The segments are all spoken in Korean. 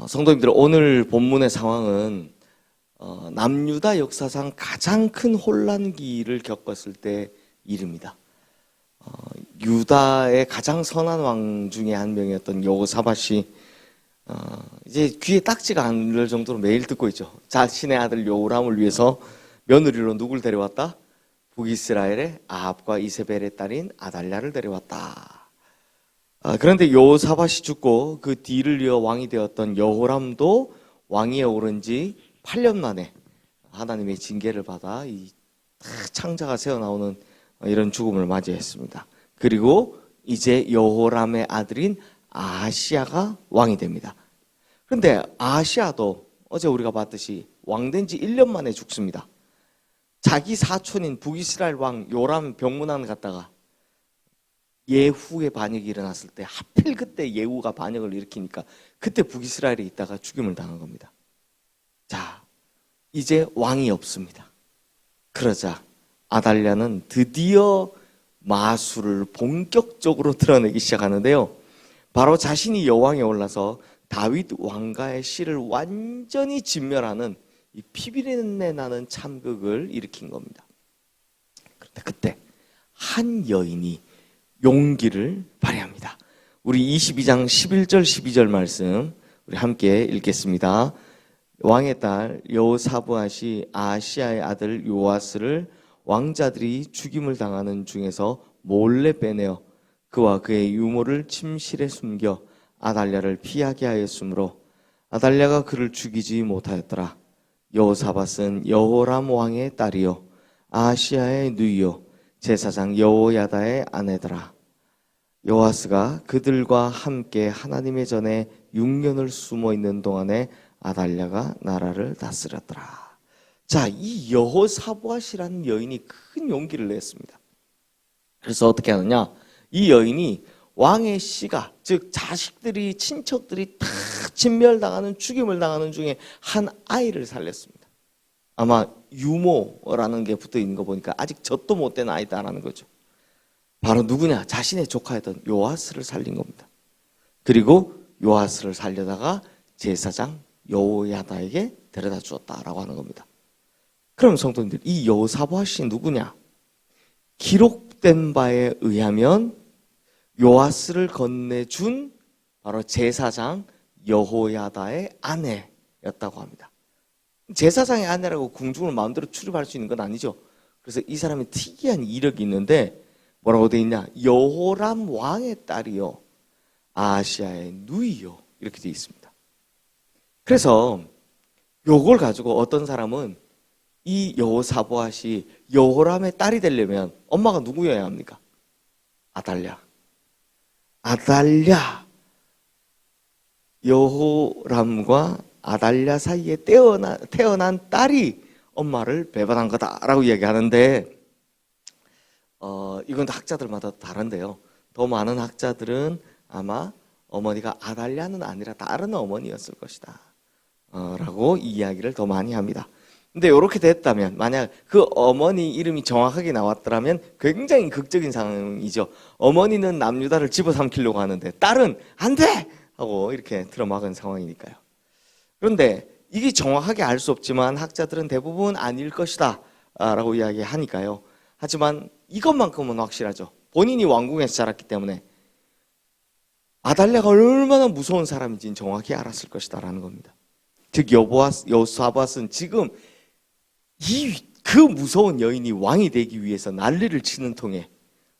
성도님들, 오늘 본문의 상황은 남유다 역사상 가장 큰 혼란기를 겪었을 때 일입니다. 유다의 가장 선한 왕 중에 한 명이었던 여호사밧이 이제 귀에 딱지가 않을 정도로 매일 듣고 있죠. 자신의 아들 요람을 위해서 며느리로 누굴 데려왔다? 북이스라엘의 아합과 이세벨의 딸인 아달랴를 데려왔다. 그런데 여호사밧이 죽고 그 뒤를 이어 왕이 되었던 여호람도 왕위에 오른 지 8년 만에 하나님의 징계를 받아 이 창자가 새어나오는 이런 죽음을 맞이했습니다. 그리고 이제 여호람의 아들인 아하시야가 왕이 됩니다. 그런데 아하시야도 어제 우리가 봤듯이 왕된 지 1년 만에 죽습니다. 자기 사촌인 북이스라엘 왕 요람 병문안 갔다가 예후의 반역이 일어났을 때 하필 그때 예후가 반역을 일으키니까 그때 북이스라엘에 있다가 죽임을 당한 겁니다. 자, 이제 왕이 없습니다. 그러자 아달랴는 드디어 마술을 본격적으로 드러내기 시작하는데요. 바로 자신이 여왕에 올라서 다윗 왕가의 씨를 완전히 진멸하는 이 피비린내 나는 참극을 일으킨 겁니다. 그런데 그때 한 여인이 용기를 발휘합니다. 우리 22장 11절 12절 말씀 우리 함께 읽겠습니다. 왕의 딸 여호사밧이 아하시야의 아들 요아스를 왕자들이 죽임을 당하는 중에서 몰래 빼내어 그와 그의 유모를 침실에 숨겨 아달랴를 피하게 하였으므로 아달랴가 그를 죽이지 못하였더라. 여호사밧은 여호람 왕의 딸이요 아하시야의 누이요 제사장 여호야다의 아내더라. 요아스가 그들과 함께 하나님의 전에 6년을 숨어 있는 동안에 아달랴가 나라를 다스렸더라. 자, 이 여호사밧이라는 여인이 큰 용기를 냈습니다. 그래서 어떻게 하느냐? 이 여인이 왕의 씨가, 즉 자식들이, 친척들이 다 진멸당하는, 죽임을 당하는 중에 한 아이를 살렸습니다. 아마 유모라는 게 붙어 있는 거 보니까 아직 젖도 못 된 아이다라는 거죠. 바로 누구냐? 자신의 조카였던 요아스를 살린 겁니다. 그리고 요아스를 살려다가 제사장 여호야다에게 데려다 주었다라고 하는 겁니다. 그럼 성도님들, 이 여호사밧이 누구냐? 기록된 바에 의하면 요아스를 건네준 바로 제사장 여호야다의 아내였다고 합니다. 제사장의 아내라고 궁중을 마음대로 출입할 수 있는 건 아니죠. 그래서 이 사람이 특이한 이력이 있는데 뭐라고 되어 있냐? 여호람 왕의 딸이요 아하시야의 누이요 이렇게 되어 있습니다. 그래서 요걸 가지고 어떤 사람은 이 여호사밧이 여호람의 딸이 되려면 엄마가 누구여야 합니까? 아달랴. 아달랴 여호람과 아달랴 사이에 태어난 딸이 엄마를 배반한 거다라고 이야기하는데 이건 학자들마다 다른데요. 더 많은 학자들은 아마 어머니가 아달랴는 아니라 다른 어머니였을 것이다 라고 이야기를 더 많이 합니다. 근데 이렇게 됐다면, 만약 그 어머니 이름이 정확하게 나왔더라면 굉장히 극적인 상황이죠. 어머니는 남유다를 집어삼키려고 하는데 딸은 안 돼! 하고 이렇게 틀어막은 상황이니까요. 그런데 이게 정확하게 알 수 없지만 학자들은 대부분 아닐 것이다 라고 이야기하니까요. 하지만 이것만큼은 확실하죠. 본인이 왕궁에서 자랐기 때문에 아달랴가 얼마나 무서운 사람인지는 정확히 알았을 것이다 라는 겁니다. 즉 여호사밧은 지금 그 무서운 여인이 왕이 되기 위해서 난리를 치는 통에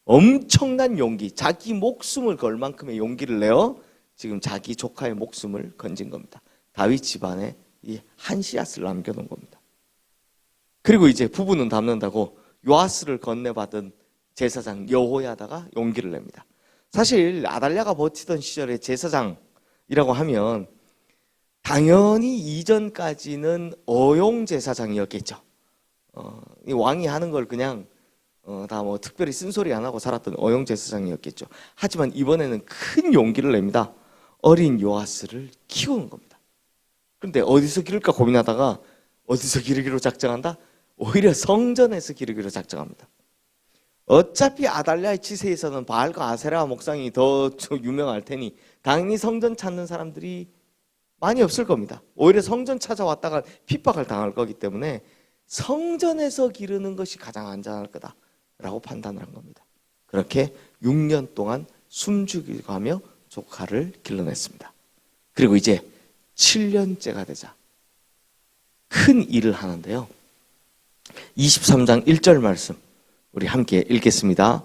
엄청난 용기, 자기 목숨을 걸 만큼의 용기를 내어 지금 자기 조카의 목숨을 건진 겁니다. 다윗 집안에 이 한 씨앗을 남겨놓은 겁니다. 그리고 이제 부부는 닮는다고 요아스를 건네받은 제사장 여호야다가 용기를 냅니다. 사실 아달랴가 버티던 시절에 제사장이라고 하면 당연히 이전까지는 어용 제사장이었겠죠. 이 왕이 하는 걸 그냥 다 뭐 특별히 쓴소리 안 하고 살았던 어용 제사장이었겠죠. 하지만 이번에는 큰 용기를 냅니다. 어린 요아스를 키우는 겁니다. 그런데 어디서 기를까 고민하다가 어디서 기르기로 작정한다? 오히려 성전에서 기르기로 작정합니다. 어차피 아달랴의 치세에서는 바알과 아세라 목상이 더 유명할 테니 당연히 성전 찾는 사람들이 많이 없을 겁니다. 오히려 성전 찾아왔다가 핍박을 당할 거기 때문에 성전에서 기르는 것이 가장 안전할 거다라고 판단을 한 겁니다. 그렇게 6년 동안 숨죽이가며 조카를 길러냈습니다. 그리고 이제 7년째가 되자 큰 일을 하는데요. 23장 1절 말씀 우리 함께 읽겠습니다.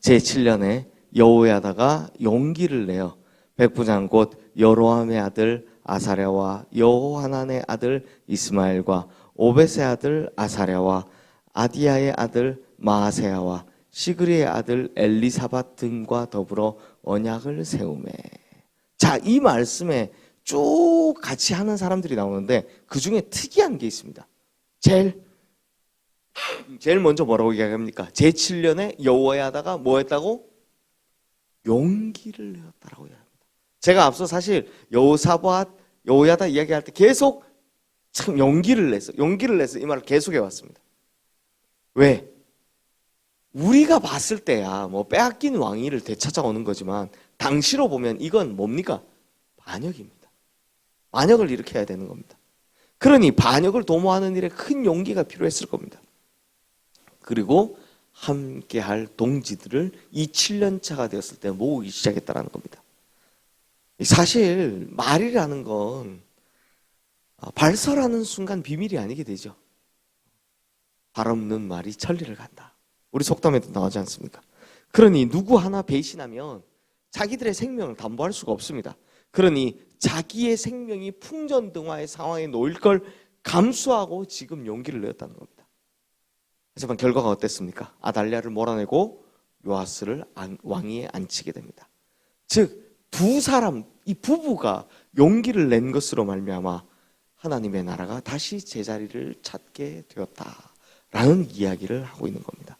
제7년에 여호야다가 용기를 내어 백부장 곧 여로함의 아들 아사랴와 여호하난의 아들 이스마엘과 오벳의 아들 아사랴와 아디야의 아들 마아세야와 시그리의 아들 엘리사밧 등과 더불어 언약을 세우매. 자, 이 말씀에 쭉 같이 하는 사람들이 나오는데 그 중에 특이한 게 있습니다. 제일 먼저 뭐라고 이야기합니까? 제7년에 여호야다가 뭐 했다고? 용기를 내었다라고 이야기합니다. 제가 앞서 사실 여호사밧, 여호야다 이야기할 때 계속 참 용기를 냈어 이 말을 계속 해왔습니다. 왜? 우리가 봤을 때야 뭐 빼앗긴 왕위를 되찾아오는 거지만 당시로 보면 이건 뭡니까? 반역입니다. 반역을 일으켜야 되는 겁니다. 그러니 반역을 도모하는 일에 큰 용기가 필요했을 겁니다. 그리고 함께할 동지들을 이 7년 차가 되었을 때 모으기 시작했다는 겁니다. 사실 말이라는 건 발설하는 순간 비밀이 아니게 되죠. 발 없는 말이 천리를 간다. 우리 속담에도 나오지 않습니까? 그러니 누구 하나 배신하면 자기들의 생명을 담보할 수가 없습니다. 그러니 자기의 생명이 풍전등화의 상황에 놓일 걸 감수하고 지금 용기를 내었다는 겁니다. 하지만 결과가 어땠습니까? 아달랴를 몰아내고 요아스를 왕위에 앉히게 됩니다. 즉 두 사람, 이 부부가 용기를 낸 것으로 말미암아 하나님의 나라가 다시 제자리를 찾게 되었다라는 이야기를 하고 있는 겁니다.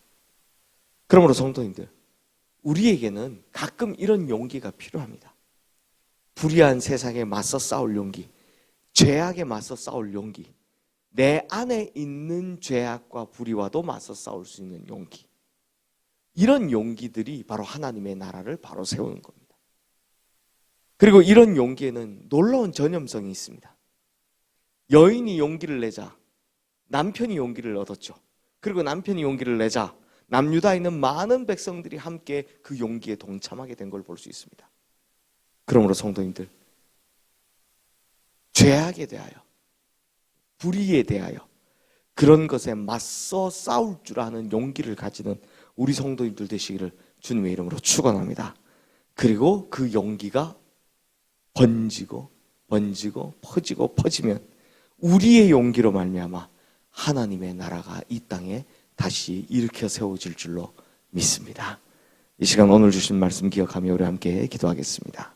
그러므로 성도님들, 우리에게는 가끔 이런 용기가 필요합니다. 불의한 세상에 맞서 싸울 용기, 죄악에 맞서 싸울 용기, 내 안에 있는 죄악과 불의와도 맞서 싸울 수 있는 용기, 이런 용기들이 바로 하나님의 나라를 바로 세우는 겁니다. 그리고 이런 용기에는 놀라운 전염성이 있습니다. 여인이 용기를 내자 남편이 용기를 얻었죠. 그리고 남편이 용기를 내자 남유다에 있는 많은 백성들이 함께 그 용기에 동참하게 된 걸 볼 수 있습니다. 그러므로 성도님들, 죄악에 대하여, 불의에 대하여 그런 것에 맞서 싸울 줄 아는 용기를 가지는 우리 성도님들 되시기를 주님의 이름으로 축원합니다. 그리고 그 용기가 번지고 퍼지면 우리의 용기로 말미암아 하나님의 나라가 이 땅에 다시 일으켜 세워질 줄로 믿습니다. 이 시간 오늘 주신 말씀 기억하며 우리 함께 기도하겠습니다.